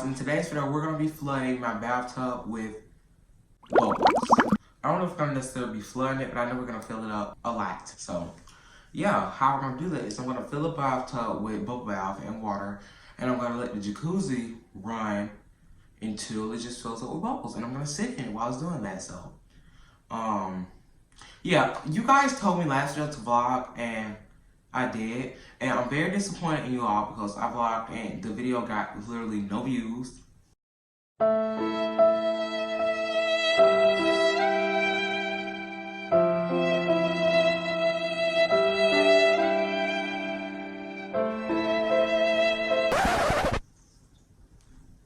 in today's video, we're going to be flooding my bathtub with bubbles. I don't know if we're going to necessarily be flooding it, but I know we're going to fill it up a lot. So, yeah, how we're going to do that is I'm going to fill the bathtub with bubble bath and water, and I'm going to let the jacuzzi run until it just fills up with bubbles, and I'm going to sit in it while it's doing that. So, yeah, you guys told me last video to vlog, and I did, and I'm very disappointed in you all because I vlogged and the video got literally no views.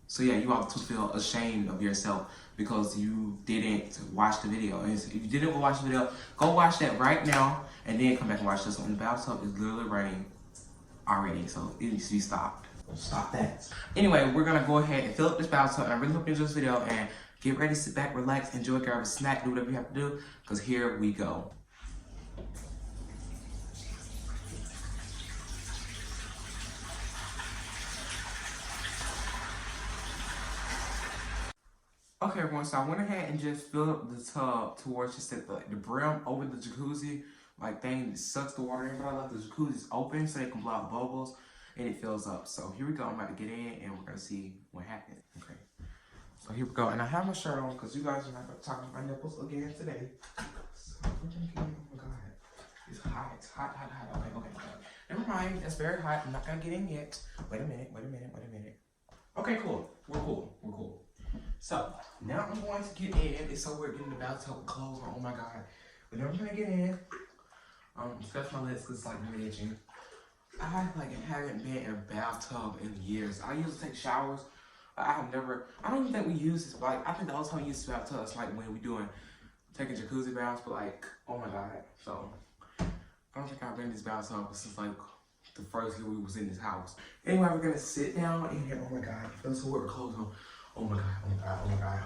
So yeah, you ought to feel ashamed of yourself because you didn't watch the video. And if you didn't go watch the video, go watch that right now and then come back and watch this one. The bathtub is literally raining already, so it needs to be stopped. Stop that. Anyway, we're gonna go ahead and fill up this bathtub, and I really hope you enjoy this video and get ready to sit back, relax, enjoy, grab a snack, do whatever you have to do, because here we go. Okay, everyone, so I went ahead and just filled up the tub towards just the brim over the jacuzzi, like thing that sucks the water in, but I left the jacuzzi open so they can block bubbles and it fills up. So here we go, I'm about to get in and we're gonna see what happens. Okay, so here we go, and I have my shirt on because you guys are not talking about my nipples again today. So we're gonna get in. Oh my god, it's hot, it's hot, hot, hot. Okay. Never mind, it's very hot. I'm not gonna get in yet. Wait a minute. Okay, cool, we're cool. So, now I'm going to get in. It's so weird getting the bathtub with clothes on. Oh my god. But now I'm going to get in. Stretch my legs because it's like really itching. I haven't been in a bathtub in years. I used to take showers. I don't even think we use this, but I think the only time we use this bathtub is like when we're taking jacuzzi baths, but like, oh my god. So, I don't think I've been in this bathtub since like the first year we was in this house. Anyway, we're going to sit down in here. Oh my god. It feels so weird with clothes on. Oh my god.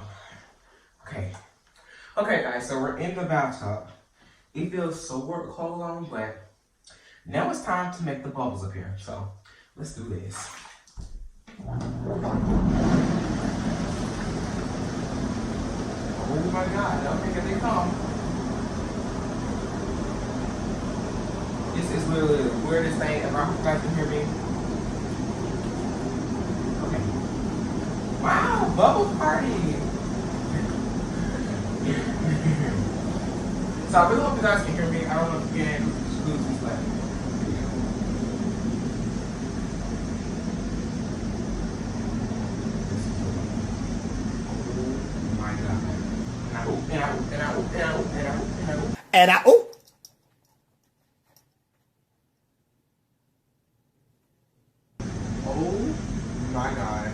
Okay, guys, so we're in the bathtub. It feels so weird with clothes on, but now it's time to make the bubbles appear. So let's do this. Oh my god, okay, here they come. This is literally the weirdest thing ever. I hope you guys can hear me. Wow, bubble party! So I really hope you guys can hear me. I don't know if you can lose this left. Oh my god. And I oh! Oh my god.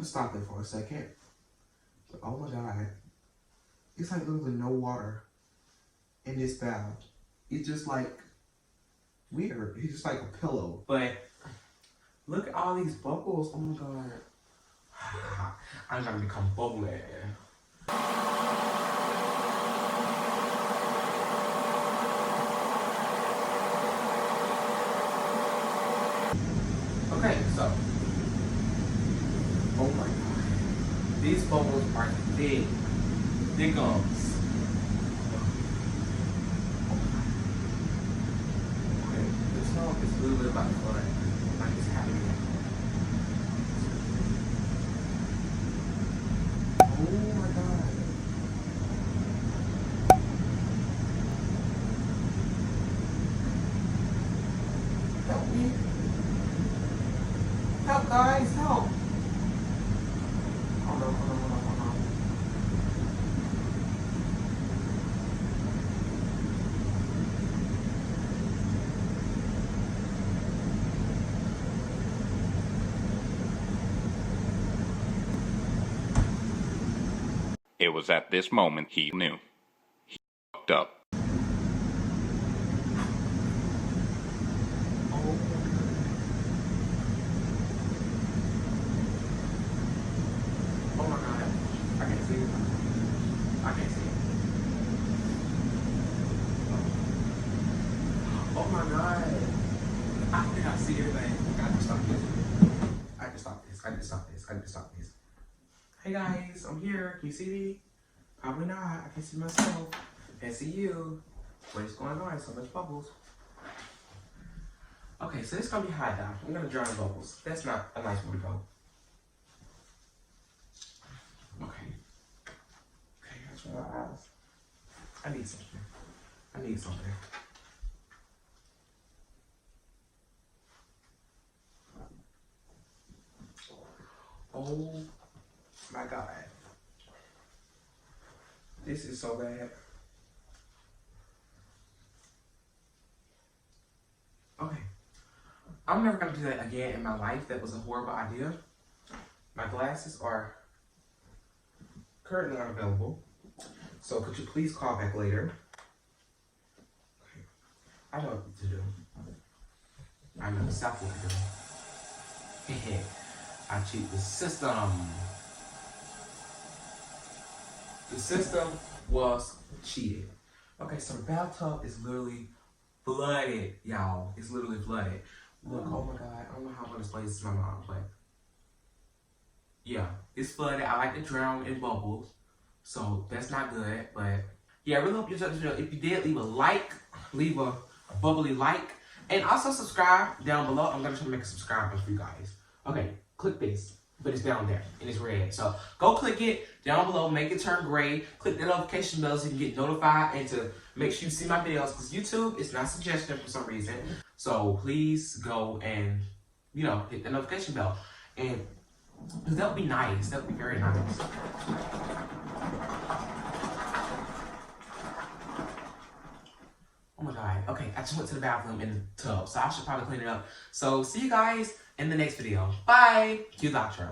Stop there for a second. Oh my god. It's like literally no water in this bath. It's just like weird. It's just like a pillow. But look at all these bubbles. Oh my god. I'm gonna become bubbly. Okay, so oh my god. These bubbles are thick. Thick gums. Okay, this song is literally about fun. Like it's happening. Oh my god. Help me. Help, guys, help. Hold on. It was at this moment he knew. He fucked up. Oh my god. I can't see it. my god. I cannot see everything. I have to stop this. I have to stop this. I have to stop this. I have to stop this. Hey guys, I'm here. Can you see me? Probably not. I can see myself. Can't see you. What is going on? So much bubbles. Okay, so this is gonna be hot now. I'm gonna drown bubbles. That's not a nice way to go. Okay. Okay, I gotta try my eyes. I need something. I need something. Oh my god. This is so bad. Okay. I'm never gonna do that again in my life. That was a horrible idea. My glasses are currently unavailable. So could you please call back later? Okay. I know what to do. I know exactly what to do. I cheat the system. The system was cheated. Okay, so the bathtub is literally flooded, y'all. It's literally flooded. Look, oh my god, I don't know how I'm gonna display this to my mom, but yeah, it's flooded. I like to drown in bubbles, so that's not good. But yeah, I really hope you enjoyed this video. If you did, leave a like, leave a bubbly like, and also subscribe down below. I'm gonna try to make a subscribe button for you guys. Okay, click this, but it's down there and it's red. So go click it down below, make it turn gray. Click the notification bell so you can get notified and to make sure you see my videos, because YouTube is not suggesting for some reason. So please go and, you know, hit the notification bell. And because that would be nice. That would be very nice. Oh my god. Okay, I just went to the bathroom in the tub, so I should probably clean it up. So see you guys in the next video. Bye. Cue the outro.